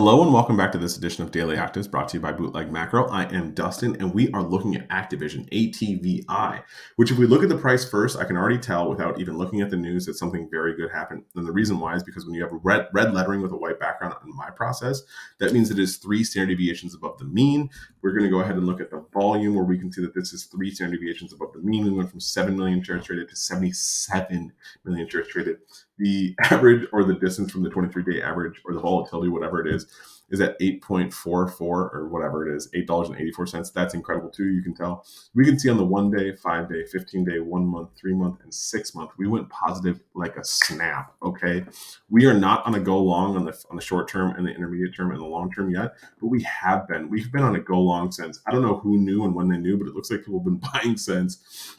Hello and welcome back to this edition of Daily Actives brought to you by Bootleg Macro. I am Dustin and we are looking at Activision ATVI, which if we look at the price first, I can already tell without even looking at the news that something very good happened. And the reason why is because when you have red lettering with a white background in my process, that means it is 3 standard deviations above the mean. We're going to go ahead and look at the volume where we can see that this is 3 standard deviations above the mean. We went from 7 million shares traded to 77 million shares traded. The average or the distance from the 23-day average or the volatility, whatever it is at 8.44 or whatever it is, $8.84. That's incredible too. You can tell. We can see on the 1 day, 5 day, 15 day, 1 month, 3 month, and 6 month, we went positive like a snap. Okay. We are not on a go long on the short term and the intermediate term and the long term yet, but we have been. We've been on a go long since. I don't know who knew and when they knew, but it looks like people have been buying since.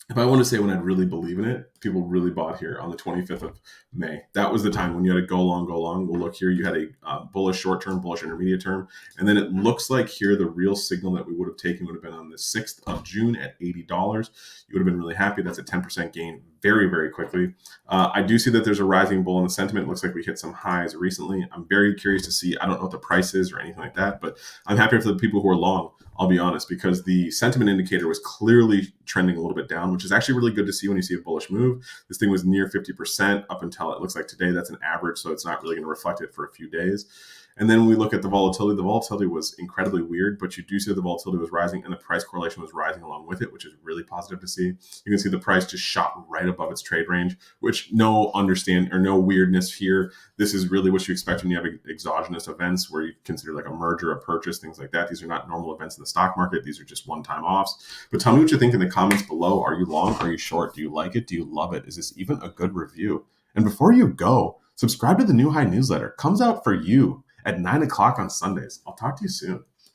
If I want to say when I really believe in it, people really bought here on the 25th of May. That was the time when you had a go long. We'll look here. You had a bullish short term, bullish intermediate term. And then it looks like here the real signal that we would have taken would have been on the 6th of June at $80. You would have been really happy. That's a 10% gain very, very quickly. I do see that there's a rising bull in the sentiment. It looks like we hit some highs recently. I'm very curious to see. I don't know what the price is or anything like that, but I'm happy for the people who are long. I'll be honest, because the sentiment indicator was clearly trending a little bit down, which is actually really good to see when you see a bullish move. This thing was near 50% up until it looks like today. That's an average, so it's not really going to reflect it for a few days. And then when we look at the volatility was incredibly weird, but you do see the volatility was rising and the price correlation was rising along with it, which is really positive to see. You can see the price just shot right above its trade range, which no weirdness here. This is really what you expect when you have exogenous events where you consider like a merger, a purchase, things like that. These are not normal events in the stock market. These are just one-time offs. But tell me what you think in the comments below. Are you long? Are you short? Do you like it? Do you love it? Is this even a good review? And before you go, subscribe to the New High newsletter. Comes out for you at 9 o'clock on Sundays. I'll talk to you soon.